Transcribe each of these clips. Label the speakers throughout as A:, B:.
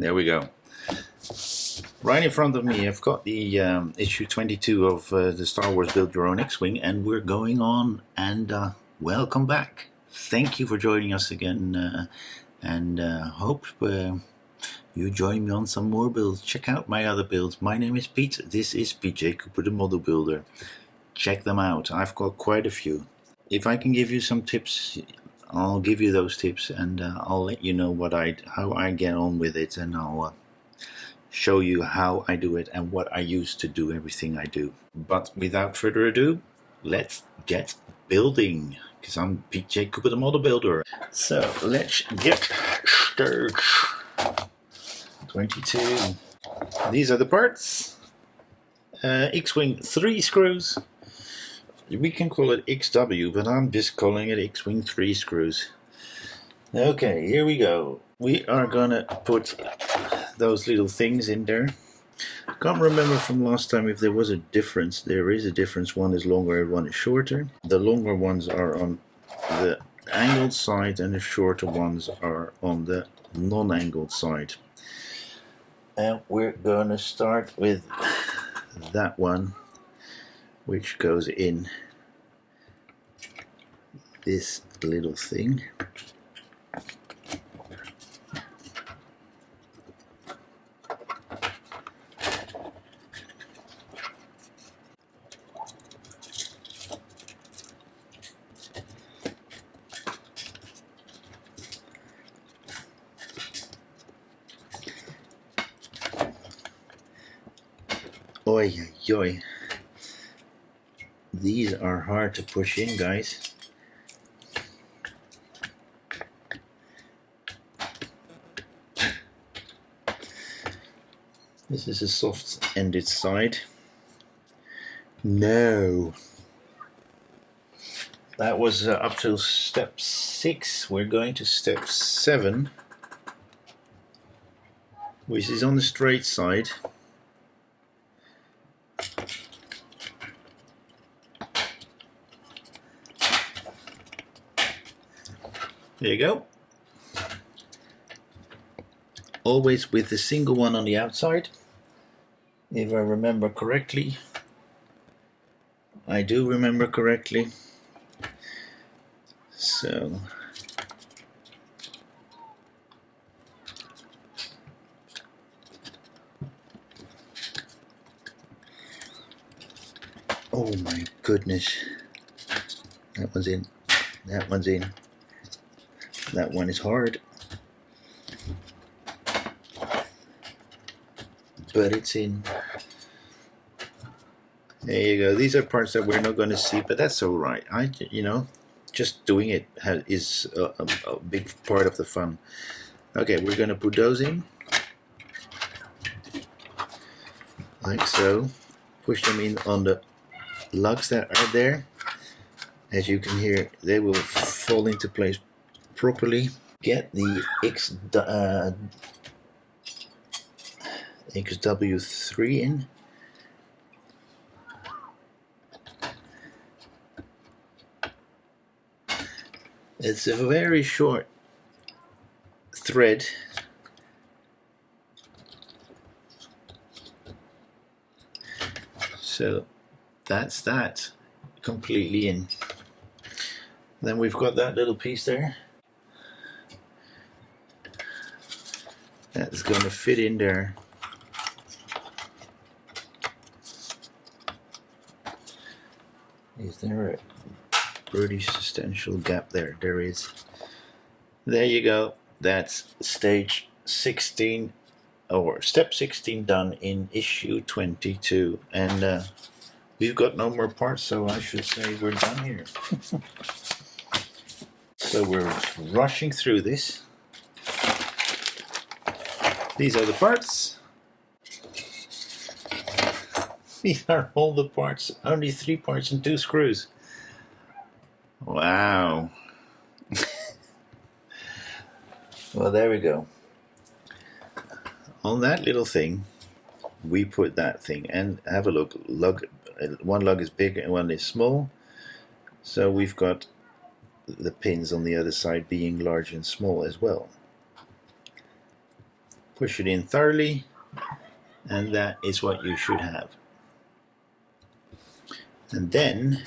A: There we go. Right in front of me I've got the issue 22 of the Star Wars Build Your Own X-Wing, and we're going on, and welcome back. Thank you for joining us again, and hope you join me on some more builds. Check out my other builds. My name is Pete. This is PJ Cooper, the model builder. Check them out. I've got quite a few. If I can give you some tips, I'll give you those tips, and I'll let you know how I get on with it, and I'll show you how I do it and what I use to do everything I do. But without further ado, let's get building, because I'm PJ Cooper, the model builder. So let's get started. 22. These are the parts. X-Wing 3 screws. We can call it XW, but I'm just calling it X-Wing 3 screws. Okay, here we go. We are gonna put those little things in there. I can't remember from last time if there was a difference. There is a difference. One is longer and one is shorter. The longer ones are on the angled side and the shorter ones are on the non-angled side. And we're gonna start with that one, which goes in this little thing. Oi, oi, oi. These are hard to push in, guys. This is a soft-ended side. No. That was up to step 6. We're going to step 7, which is on the straight side. There you go. Always with the single one on the outside, if I remember correctly. I do remember correctly. So oh my goodness. That one's in. That one's in. That one is hard, but it's in. There you go. These are parts that we're not going to see, but that's all right. Just doing it is a big part of the fun. Okay, we're going to put those in, like so. Push them in on the lugs that are there. As you can hear, they will fall into place properly. Get the XW3 in. It's a very short thread. So that's that completely in. Then we've got that little piece there. That's going to fit in there. Is there a pretty substantial gap there? There is. There you go. That's stage 16, or step 16 done in issue 22. And we've got no more parts, so I should say we're done here. So we're rushing through this. These are the parts. These are all the parts. Only 3 parts and 2 screws. Wow. Well, there we go. On that little thing, we put that thing, and have a look. One lug is big and one is small. So we've got the pins on the other side being large and small as well. push it in thoroughly, and that is what you should have. And then,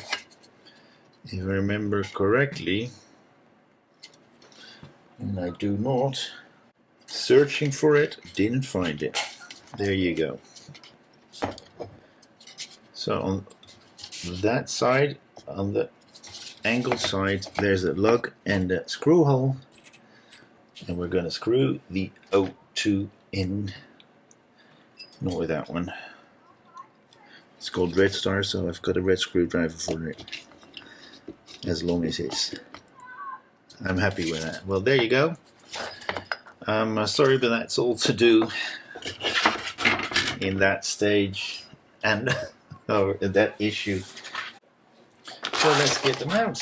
A: if I remember correctly, and I do not, searching for it, didn't find it. There you go. So on that side, on the angled side, there's a lug and a screw hole, and we're going to screw the O2 in. Not with that one. It's called Red Star, so I've got a red screwdriver for it. As long as it's, I'm happy with that. Well, there you go. Sorry, but that's all to do in that stage and or that issue. So let's get them out.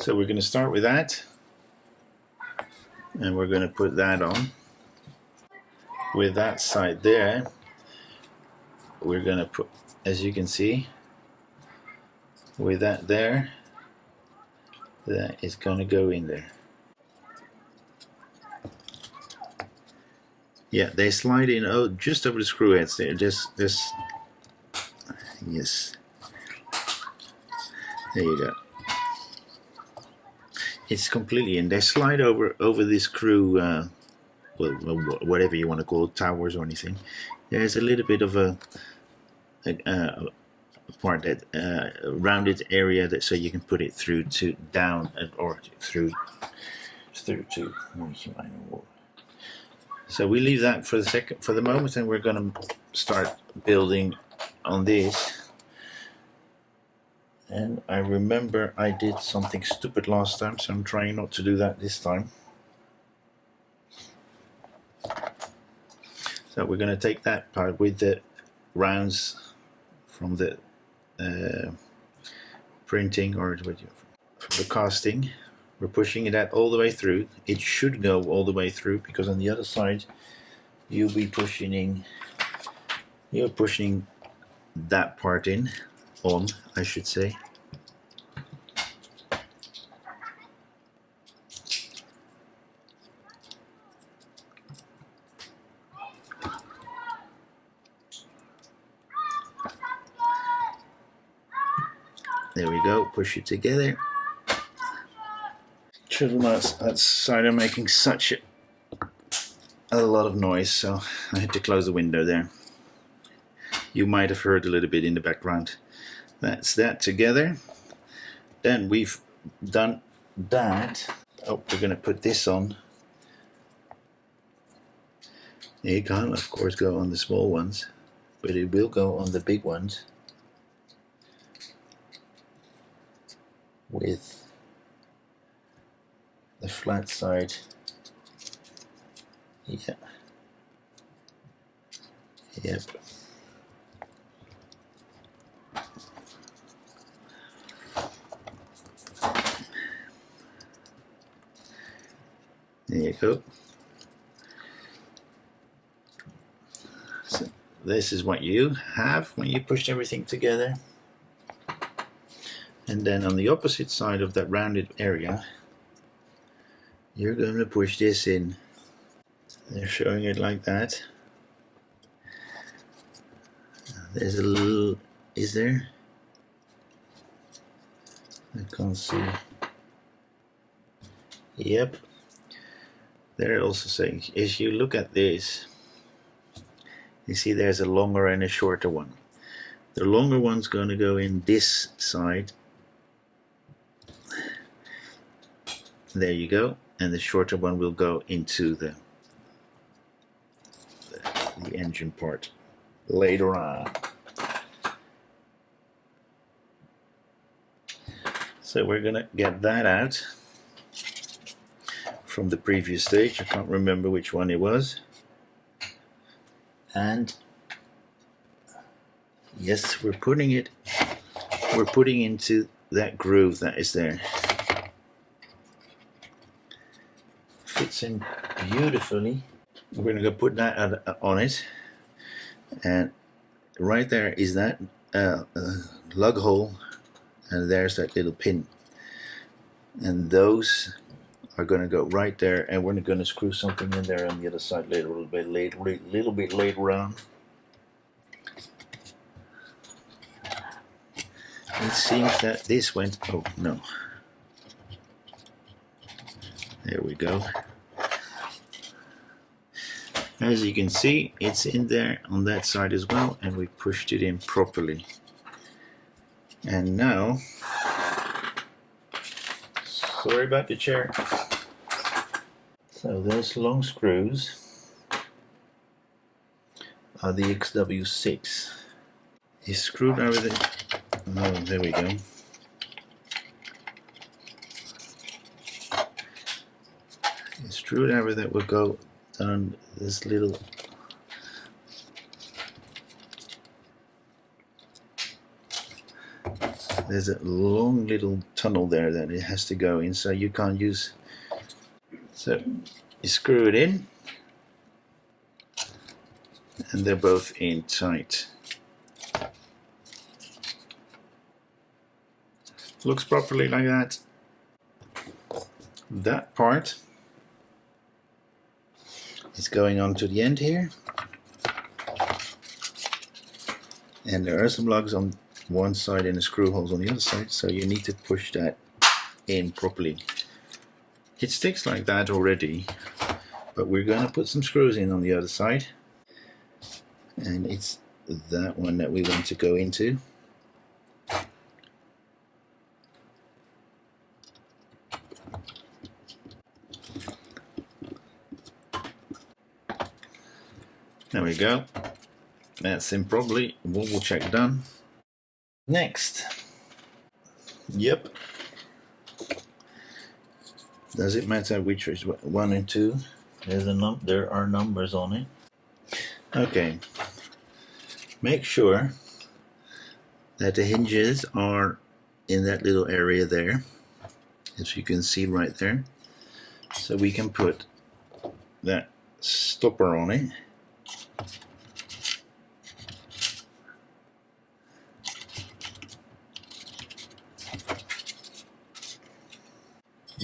A: So we're going to start with that, and we're going to put that on. With that side there, we're going to put, as you can see, with that there, that is going to go in there. Yeah, they slide in just over the screw heads there. Just yes. There you go. It's completely in. They slide over the screw, well, whatever you want to call it, towers or anything. There's a little bit of a part that rounded area that so you can put it through to down or through to. So we leave that for the moment, and we're going to start building on this. And I remember I did something stupid last time, so I'm trying not to do that this time. So we're going to take that part with the rounds from the printing or from the casting. We're pushing it all the way through. It should go all the way through, because on the other side you'll be pushing that part on, I should say. There we go, push it together. Children outside are making such a lot of noise, so I had to close the window there. You might have heard a little bit in the background. That's that together. Then we've done that. Oh, we're going to put this on. It can't, of course, go on the small ones, but it will go on the big ones with the flat side. Yeah. Yep. There you go. So this is what you have when you push everything together. And then on the opposite side of that rounded area, you're going to push this in. They're showing it like that. There's a little, is there? I can't see. Yep. They're also saying, if you look at this, you see there's a longer and a shorter one. The longer one's going to go in this side. There you go. And the shorter one will go into the engine part later on. So we're gonna get that out from the previous stage. I can't remember which one it was. And yes, we're putting into that groove that is there. Fits in beautifully. We're going to go put that on it, and right there is that lug hole, and there's that little pin, and those are going to go right there, and we're going to screw something in there on the other side later, a little bit later on. It seems that this went, oh no, there we go. As you can see, it's in there on that side as well, and we pushed it in properly. And now, sorry about the chair. So those long screws are the XW6. It's screwed over the, oh, there we go. It's screwed over that will go on this little, there's a long little tunnel there that it has to go in, so you can't use, so you screw it in and they're both in tight. Looks properly like that. That part is going on to the end here, and there are some lugs on one side and the screw holes on the other side, so you need to push that in properly. It sticks like that already, but we're going to put some screws in on the other side, and it's that one that we want to go into. There we go. That's in properly. Wobble check done. Next. Yep. Does it matter which is 1 and 2? There are numbers on it. Okay. Make sure that the hinges are in that little area there, as you can see right there. So we can put that stopper on it.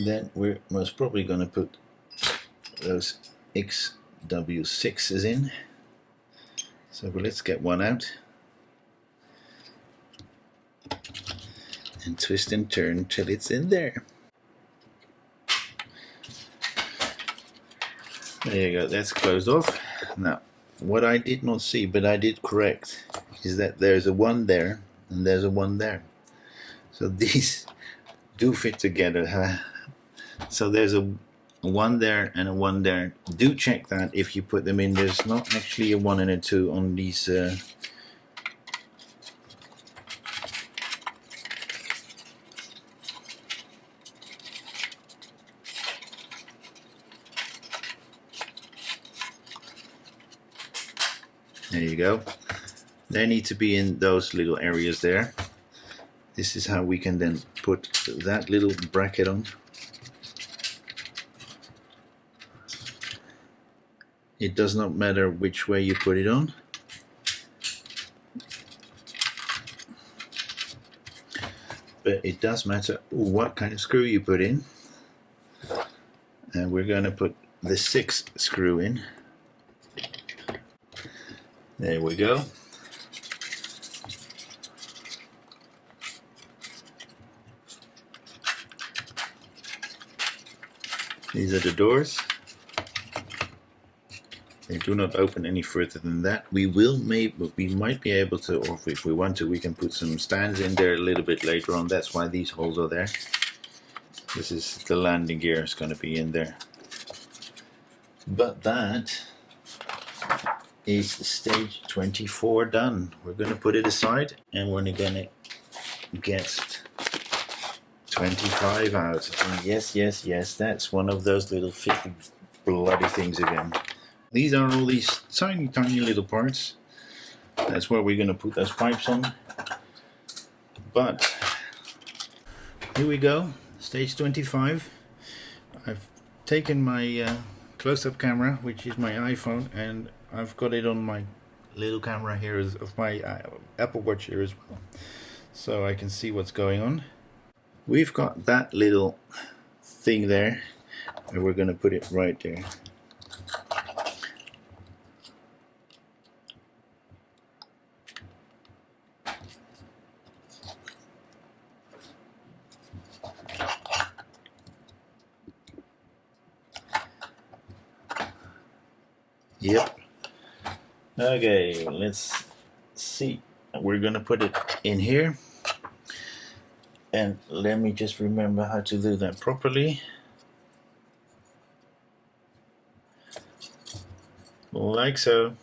A: Then we're most probably going to put those XW6s in. So let's get one out and twist and turn till it's in there. There you go, that's closed off. Now, what I did not see, but I did correct, is that there's a 1 there and there's a 1 there. So these do fit together, huh? So there's a 1 there and a 1 there. Do check that if you put them in. There's not actually a 1 and a 2 on these. There you go. They need to be in those little areas there. This is how we can then put that little bracket on. It does not matter which way you put it on. But it does matter what kind of screw you put in. And we're going to put the 6th screw in. There we go. These are the doors. They do not open any further than that. We might be able to, or if we want to, we can put some stands in there a little bit later on. That's why these holes are there. This is the landing gear is going to be in there. But that is stage 24 done. We're going to put it aside and we're going to get 25 out. And yes, that's one of those little fiddly bloody things again. These are all these tiny little parts. That's where we're going to put those pipes on. But here we go, stage 25. I've taken my close-up camera, which is my iPhone, and I've got it on my little camera here of my Apple Watch here as well, so I can see what's going on. We've got that little thing there and we're going to put it right there. Yep. Okay, let's see. We're gonna put it in here, and let me just remember how to do that properly. Like so.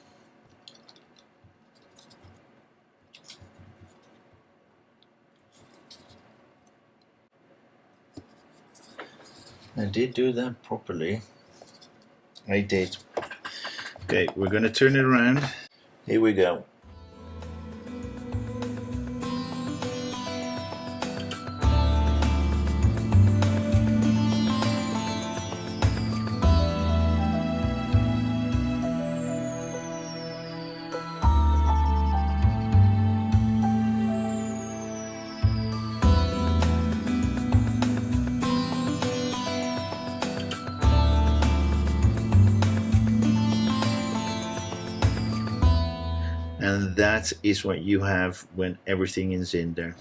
A: I did do that properly. I did. Okay, we're gonna turn it around. Here we go. And that is what you have when everything is in there.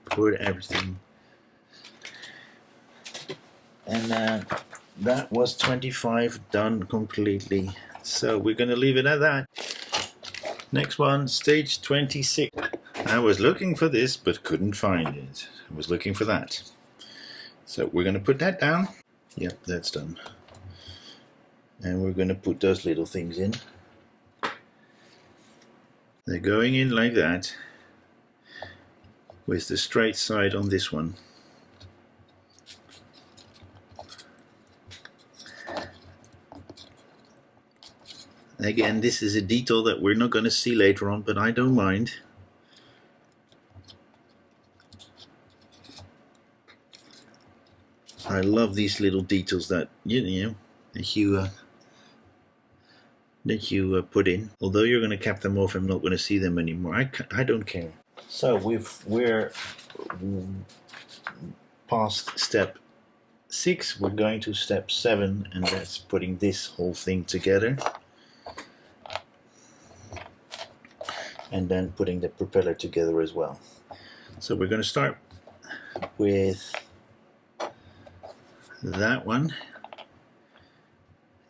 A: Put everything. And that was 25 done completely. So we're going to leave it at that. Next one, stage 26. I was looking for this but couldn't find it. I was looking for that. So we're going to put that down. Yep, that's done. And we're going to put those little things in. They're going in like that, with the straight side on this one. Again, this is a detail that we're not going to see later on, but I don't mind. I love these little details that that you put in. Although you're going to cap them off, I'm not going to see them anymore. I don't care. So we're past step 6. We're going to step 7, and that's putting this whole thing together, and then putting the propeller together as well. So we're going to start with that one,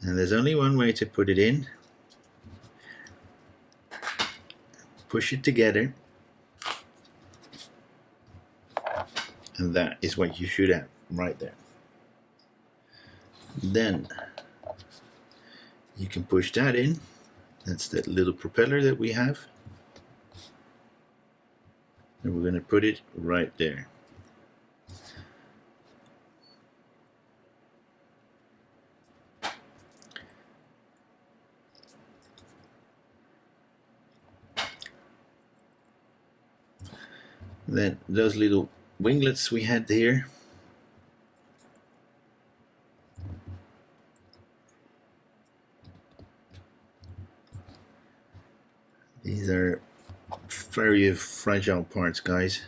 A: and there's only one way to put it in. Push it together, and that is what you should have right there. Then you can push that in. That's that little propeller that we have, and we're going to put it right there. Then those little winglets we had here, these are very fragile parts, guys.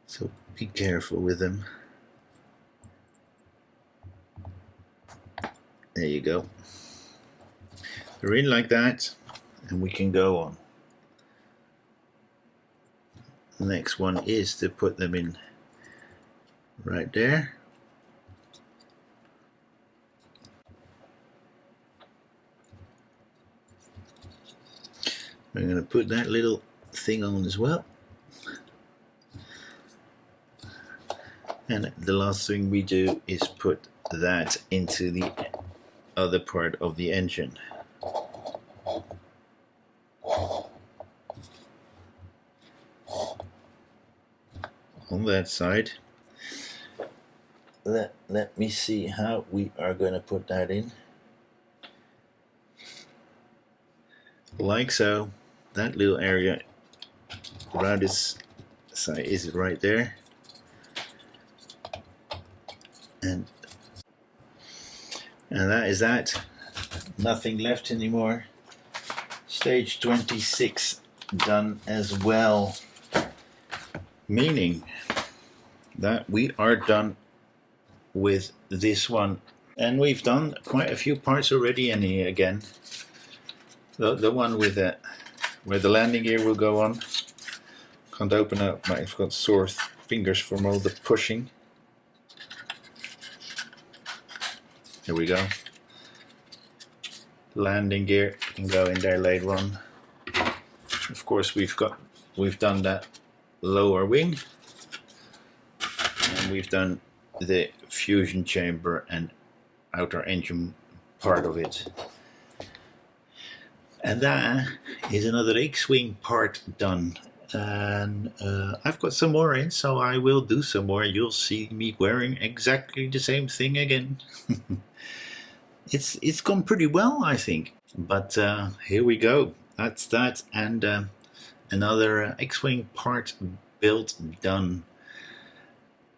A: So be careful with them. There you go. They're in like that, and we can go on. The next one is to put them in right there. We're going to put that little thing on as well. And the last thing we do is put that into the other part of the engine. On that side. Let me see how we are going to put that in. Like so. That little area around this side is right there. And And that is that. Nothing left anymore. Stage 26 done as well. Meaning that we are done with this one. And we've done quite a few parts already. And here again, the one with where the landing gear will go on. Can't open up, I've got sore fingers from all the pushing. Here we go. Landing gear can go in there later on. Of course, we've done that lower wing, and we've done the fusion chamber and outer engine part of it. And that is another X-wing part done. And I've got some more in, so I will do some more. You'll see me wearing exactly the same thing again. It's gone pretty well, I think. But here we go. That's that, and another X-wing part built done.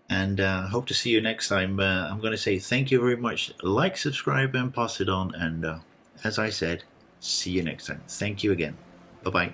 A: And hope to see you next time. I'm going to say thank you very much. Like, subscribe, and pass it on. And as I said, see you next time. Thank you again. Bye-bye.